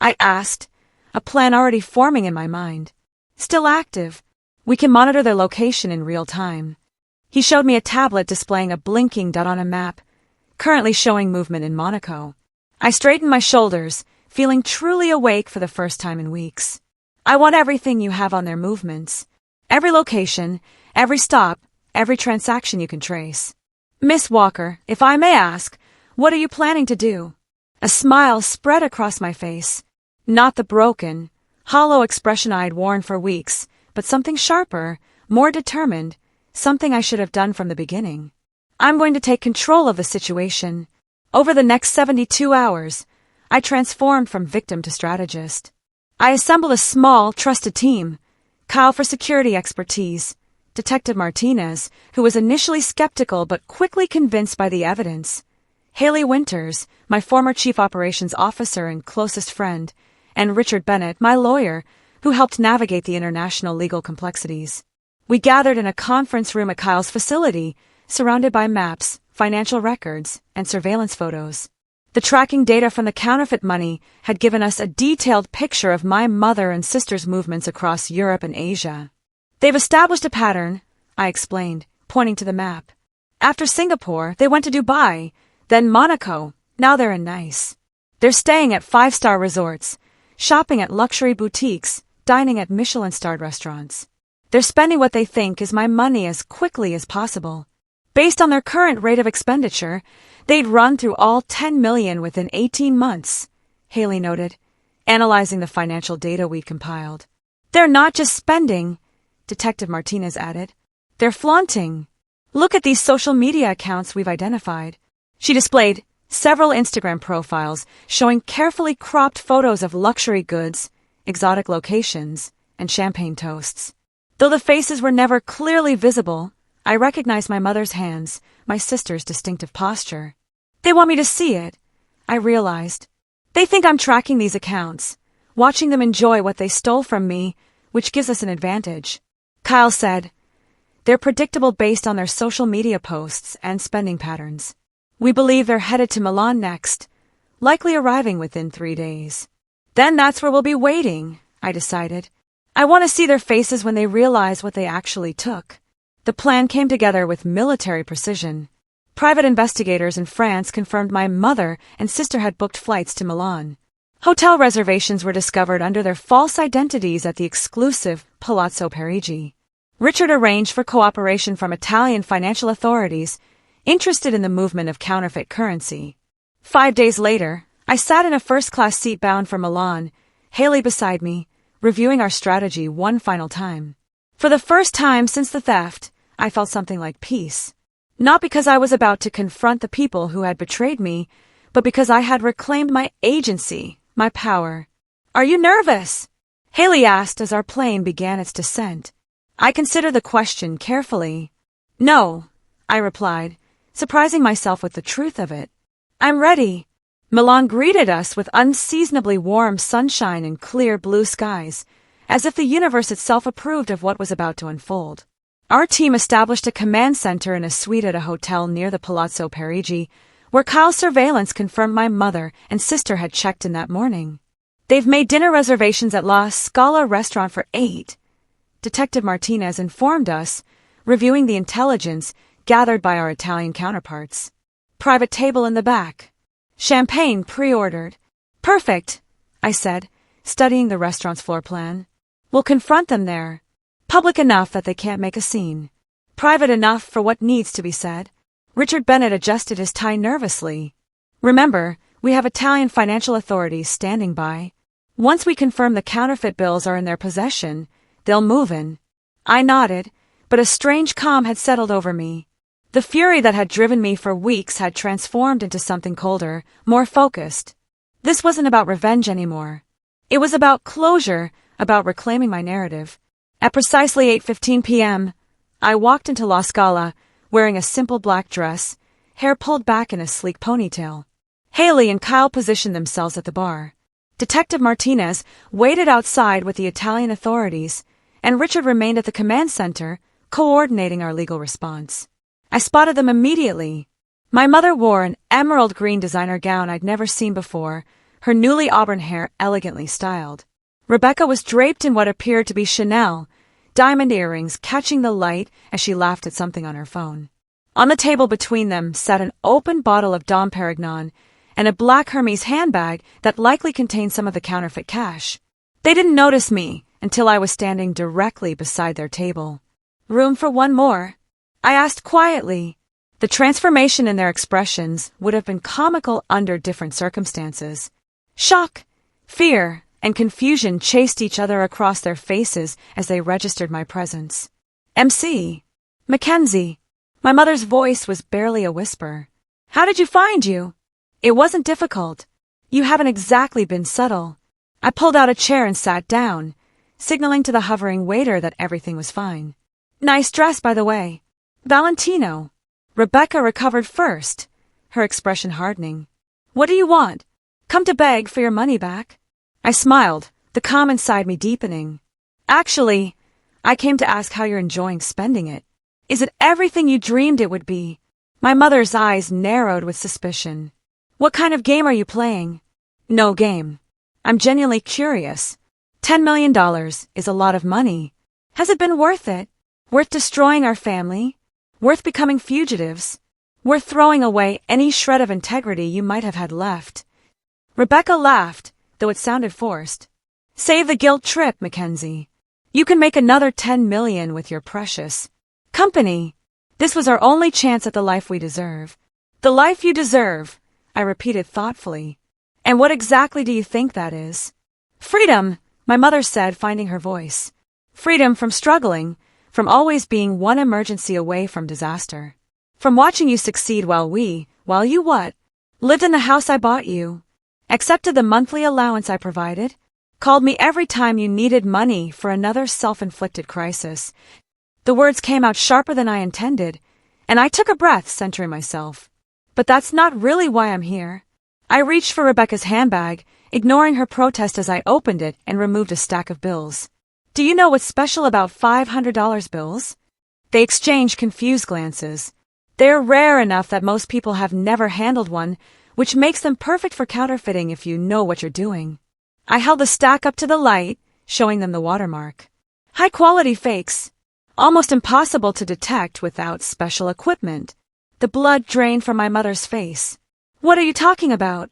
I asked, a plan already forming in my mind. Still active. We can monitor their location in real time. He showed me a tablet displaying a blinking dot on a map, currently showing movement in Monaco. I straightened my shoulders, feeling truly awake for the first time in weeks. I want everything you have on their movements. Every location, every stop, every transaction you can trace. Miss Walker, if I may ask, what are you planning to do? A smile spread across my face. Not the broken, hollow expression I'd worn for weeks, but something sharper, more determined, something I should have done from the beginning. I'm going to take control of the situation. Over the next 72 hours, I transformed from victim to strategist. I assembled a small, trusted team. Kyle for security expertise, Detective Martinez, who was initially skeptical but quickly convinced by the evidence, Haley Winters, my former chief operations officer and closest friend, and Richard Bennett, my lawyer, who helped navigate the international legal complexities. We gathered in a conference room at Kyle's facility, surrounded by maps, financial records, and surveillance photos. The tracking data from the counterfeit money had given us a detailed picture of my mother and sister's movements across Europe and Asia. They've established a pattern, I explained, pointing to the map. After Singapore, they went to Dubai, then Monaco. Now they're in Nice. They're staying at 5-star resorts, shopping at luxury boutiques, dining at Michelin-starred restaurants. They're spending what they think is my money as quickly as possible. Based on their current rate of expenditure, they'd run through all 10 million within 18 months, Haley noted, analyzing the financial data we'd compiled. They're not just spending, Detective Martinez added. They're flaunting. Look at these social media accounts we've identified. She displayed several Instagram profiles showing carefully cropped photos of luxury goods, exotic locations, and champagne toasts. Though the faces were never clearly visible, I recognized my mother's hands, my sister's distinctive posture. They want me to see it, I realized. They think I'm tracking these accounts, watching them enjoy what they stole from me, which gives us an advantage. Kyle said, they're predictable based on their social media posts and spending patterns. We believe they're headed to Milan next, likely arriving within 3 days. Then that's where we'll be waiting, I decided. I want to see their faces when they realize what they actually took. The plan came together with military precision. Private investigators in France confirmed my mother and sister had booked flights to Milan. Hotel reservations were discovered under their false identities at the exclusive Palazzo Parigi. Richard arranged for cooperation from Italian financial authorities interested in the movement of counterfeit currency. 5 days later, I sat in a first-class seat bound for Milan, Haley beside me, reviewing our strategy one final time. For the first time since the theft, I felt something like peace. Not because I was about to confront the people who had betrayed me, but because I had reclaimed my agency, my power. Are you nervous? Haley asked as our plane began its descent. I considered the question carefully. No, I replied, surprising myself with the truth of it. I'm ready. Milan greeted us with unseasonably warm sunshine and clear blue skies, as if the universe itself approved of what was about to unfold. Our team established a command center in a suite at a hotel near the Palazzo Parigi, where Kyle's surveillance confirmed my mother and sister had checked in that morning. They've made dinner reservations at La Scala restaurant for 8. Detective Martinez informed us, reviewing the intelligence gathered by our Italian counterparts. Private table in the back. Champagne pre-ordered. Perfect, I said, studying the restaurant's floor plan. We'll confront them there. Public enough that they can't make a scene. Private enough for what needs to be said. Richard Bennett adjusted his tie nervously. Remember, we have Italian financial authorities standing by. Once we confirm the counterfeit bills are in their possession, they'll move in. I nodded, but a strange calm had settled over me. The fury that had driven me for weeks had transformed into something colder, more focused. This wasn't about revenge anymore. It was about closure, about reclaiming my narrative. At precisely 8:15 p.m., I walked into La Scala, wearing a simple black dress, hair pulled back in a sleek ponytail. Haley and Kyle positioned themselves at the bar. Detective Martinez waited outside with the Italian authorities, and Richard remained at the command center, coordinating our legal response. I spotted them immediately. My mother wore an emerald green designer gown I'd never seen before, her newly auburn hair elegantly styled. Rebecca was draped in what appeared to be Chanel, diamond earrings catching the light as she laughed at something on her phone. On the table between them sat an open bottle of Dom Perignon and a black Hermes handbag that likely contained some of the counterfeit cash. They didn't notice me until I was standing directly beside their table. Room for one more? I asked quietly. The transformation in their expressions would have been comical under different circumstances. Shock, fear, and confusion chased each other across their faces as they registered my presence. MC. Mackenzie. My mother's voice was barely a whisper. How did you find you? It wasn't difficult. You haven't exactly been subtle. I pulled out a chair and sat down, signaling to the hovering waiter that everything was fine. Nice dress, by the way. Valentino. Rebecca recovered first, her expression hardening. What do you want? Come to beg for your money back? I smiled, the calm inside me deepening. Actually, I came to ask how you're enjoying spending it. Is it everything you dreamed it would be? My mother's eyes narrowed with suspicion. What kind of game are you playing? No game. I'm genuinely curious. $10 million is a lot of money. Has it been worth it? Worth destroying our family? Worth becoming fugitives? Worth throwing away any shred of integrity you might have had left? Rebecca laughed, though it sounded forced. Save the guilt trip, Mackenzie. You can make another $10 million with your precious company. This was our only chance at the life we deserve. The life you deserve, I repeated thoughtfully. And what exactly do you think that is? Freedom, my mother said, finding her voice. Freedom from struggling, from always being one emergency away from disaster. From watching you succeed while you what? Lived in the house I bought you. Accepted the monthly allowance I provided. Called me every time you needed money for another self-inflicted crisis. The words came out sharper than I intended, and I took a breath, centering myself. But that's not really why I'm here. I reached for Rebecca's handbag, ignoring her protest as I opened it and removed a stack of bills. Do you know what's special about $500 bills? They exchanged confused glances. They're rare enough that most people have never handled one, which makes them perfect for counterfeiting if you know what you're doing. I held the stack up to the light, showing them the watermark. High-quality fakes. Almost impossible to detect without special equipment. The blood drained from my mother's face. What are you talking about?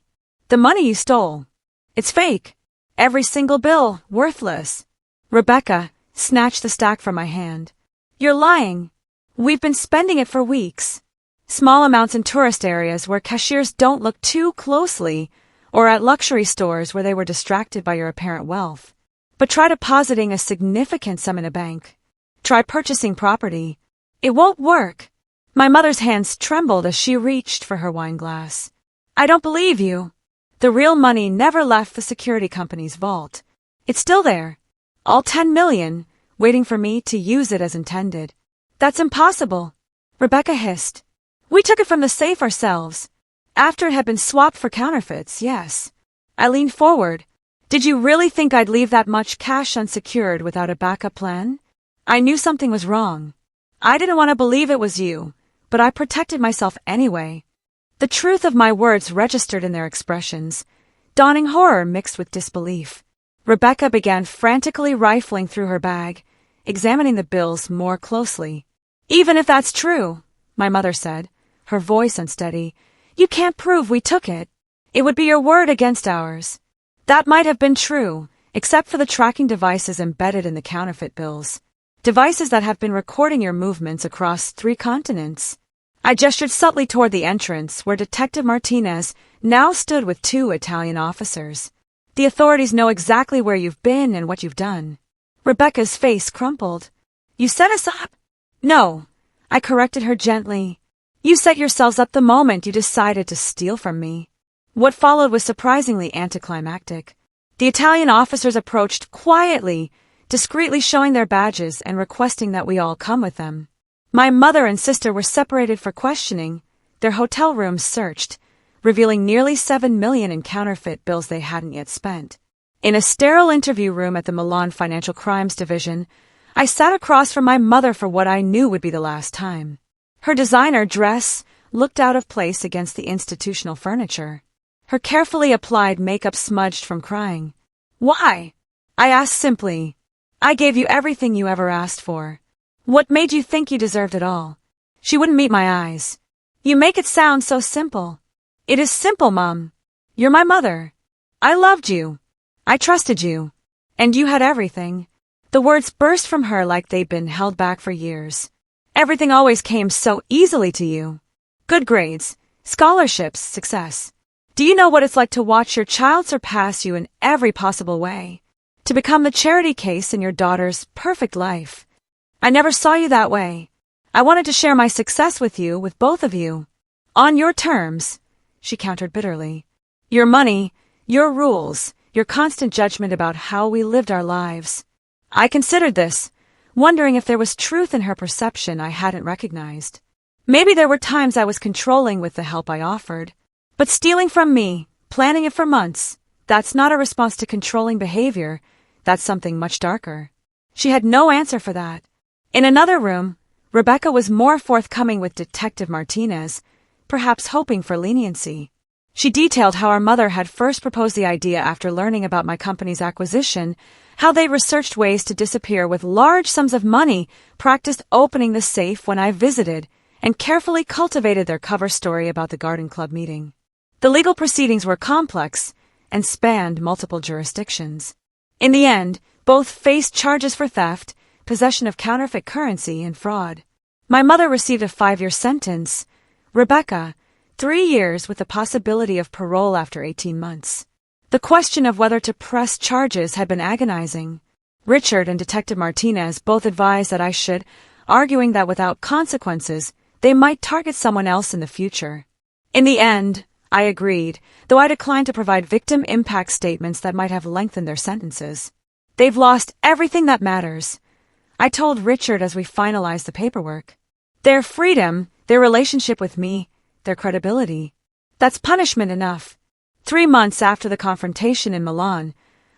The money you stole. It's fake. Every single bill, worthless. Rebecca snatched the stack from my hand. You're lying. We've been spending it for weeks. Small amounts in tourist areas where cashiers don't look too closely, or at luxury stores where they were distracted by your apparent wealth. But try depositing a significant sum in a bank. Try purchasing property. It won't work. My mother's hands trembled as she reached for her wine glass. I don't believe you. The real money never left the security company's vault. It's still there. All $10 million, waiting for me to use it as intended. That's impossible. Rebecca hissed. We took it from the safe ourselves. After it had been swapped for counterfeits, yes. I leaned forward. Did you really think I'd leave that much cash unsecured without a backup plan? I knew something was wrong. I didn't want to believe it was you, but I protected myself anyway. The truth of my words registered in their expressions, dawning horror mixed with disbelief. Rebecca began frantically rifling through her bag, examining the bills more closely. Even if that's true, my mother said, her voice unsteady, you can't prove we took it. It would be your word against ours. That might have been true, except for the tracking devices embedded in the counterfeit bills. Devices that have been recording your movements across 3 continents. I gestured subtly toward the entrance where Detective Martinez now stood with 2 Italian officers. The authorities know exactly where you've been and what you've done. Rebecca's face crumpled. You set us up? No, I corrected her gently. You set yourselves up the moment you decided to steal from me. What followed was surprisingly anticlimactic. The Italian officers approached quietly, discreetly showing their badges and requesting that we all come with them. My mother and sister were separated for questioning, their hotel rooms searched, revealing nearly $7 million in counterfeit bills they hadn't yet spent. In a sterile interview room at the Milan Financial Crimes Division, I sat across from my mother for what I knew would be the last time. Her designer dress looked out of place against the institutional furniture. Her carefully applied makeup smudged from crying. Why? I asked simply. I gave you everything you ever asked for. What made you think you deserved it all? She wouldn't meet my eyes. You make it sound so simple. It is simple, Mom. You're my mother. I loved you. I trusted you. And you had everything. The words burst from her like they'd been held back for years. Everything always came so easily to you. Good grades, scholarships, success. Do you know what it's like to watch your child surpass you in every possible way? To become the charity case in your daughter's perfect life? I never saw you that way. I wanted to share my success with you, with both of you. On your terms, she countered bitterly. Your money, your rules, your constant judgment about how we lived our lives. I considered this, wondering if there was truth in her perception I hadn't recognized. Maybe there were times I was controlling with the help I offered. But stealing from me, planning it for months, that's not a response to controlling behavior. That's something much darker. She had no answer for that. In another room, Rebecca was more forthcoming with Detective Martinez, perhaps hoping for leniency. She detailed how our mother had first proposed the idea after learning about my company's acquisition, how they researched ways to disappear with large sums of money, practiced opening the safe when I visited, and carefully cultivated their cover story about the garden club meeting. The legal proceedings were complex and spanned multiple jurisdictions. In the end, both faced charges for theft, possession of counterfeit currency, and fraud. My mother received a 5-year sentence. Rebecca, 3 years with the possibility of parole after 18 months. The question of whether to press charges had been agonizing. Richard and Detective Martinez both advised that I should, arguing that without consequences, they might target someone else in the future. In the end, I agreed, though I declined to provide victim impact statements that might have lengthened their sentences. They've lost everything that matters, I told Richard as we finalized the paperwork. Their freedom, their relationship with me, their credibility. That's punishment enough. 3 months after the confrontation in Milan,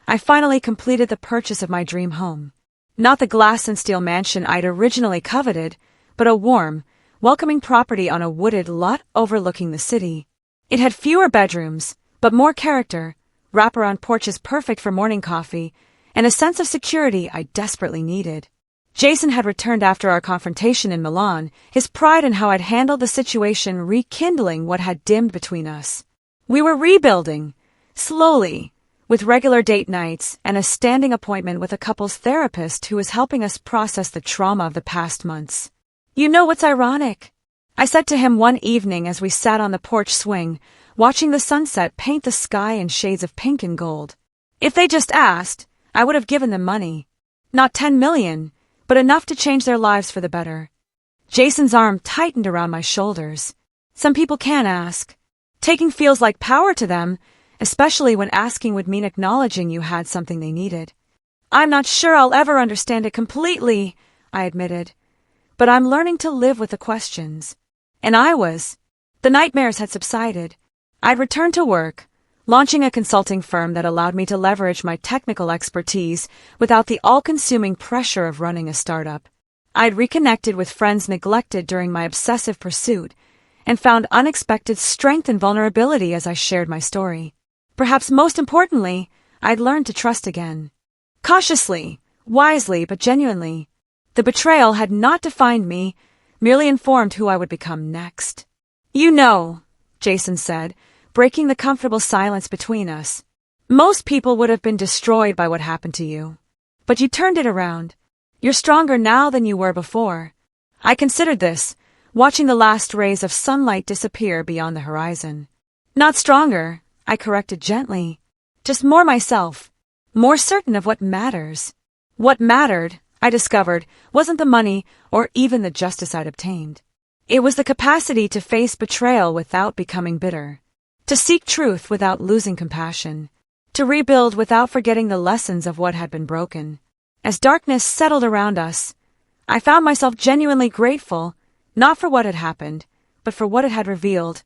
I finally completed the purchase of my dream home. Not the glass and steel mansion I'd originally coveted, but a warm, welcoming property on a wooded lot overlooking the city. It had fewer bedrooms, but more character, wraparound porches perfect for morning coffee, and a sense of security I desperately needed. Jason had returned after our confrontation in Milan, his pride in how I'd handled the situation rekindling what had dimmed between us. We were rebuilding, slowly, with regular date nights and a standing appointment with a couple's therapist who was helping us process the trauma of the past months. You know what's ironic? I said to him one evening as we sat on the porch swing, watching the sunset paint the sky in shades of pink and gold. If they just asked, I would have given them money. Not 10 million, but enough to change their lives for the better. Jason's arm tightened around my shoulders. Some people can ask. Taking feels like power to them, especially when asking would mean acknowledging you had something they needed. I'm not sure I'll ever understand it completely, I admitted. But I'm learning to live with the questions. And I was. The nightmares had subsided. I'd returned to work, launching a consulting firm that allowed me to leverage my technical expertise without the all-consuming pressure of running a startup. I'd reconnected with friends neglected during my obsessive pursuit and found unexpected strength and vulnerability as I shared my story. Perhaps most importantly, I'd learned to trust again. Cautiously, wisely, but genuinely. The betrayal had not defined me, merely informed who I would become next. You know, Jason said, breaking the comfortable silence between us. Most people would have been destroyed by what happened to you. But you turned it around. You're stronger now than you were before. I considered this, watching the last rays of sunlight disappear beyond the horizon. Not stronger, I corrected gently. Just more myself. More certain of what matters. What mattered, I discovered, wasn't the money or even the justice I'd obtained. It was the capacity to face betrayal without becoming bitter. To seek truth without losing compassion. To rebuild without forgetting the lessons of what had been broken. As darkness settled around us, I found myself genuinely grateful, not for what had happened, but for what it had revealed.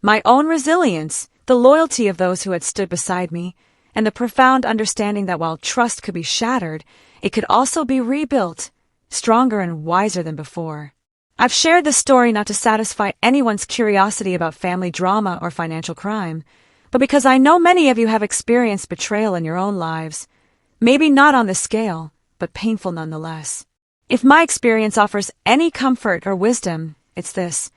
My own resilience, the loyalty of those who had stood beside me, and the profound understanding that while trust could be shattered, it could also be rebuilt, stronger and wiser than before. I've shared this story not to satisfy anyone's curiosity about family drama or financial crime, but because I know many of you have experienced betrayal in your own lives, maybe not on this scale, but painful nonetheless. If my experience offers any comfort or wisdom, it's this.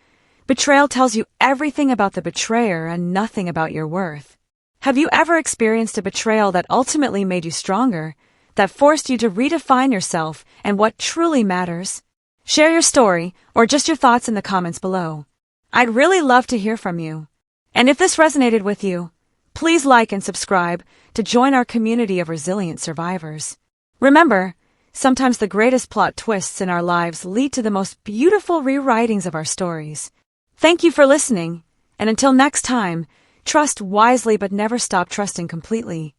Betrayal tells you everything about the betrayer and nothing about your worth. Have you ever experienced a betrayal that ultimately made you stronger, that forced you to redefine yourself and what truly matters? Share your story or just your thoughts in the comments below. I'd really love to hear from you. And if this resonated with you, please like and subscribe to join our community of resilient survivors. Remember, Sometimes the greatest plot twists in our lives lead to the most beautiful rewritings of our stories. Thank you for listening, and until next time, trust wisely but never stop trusting completely.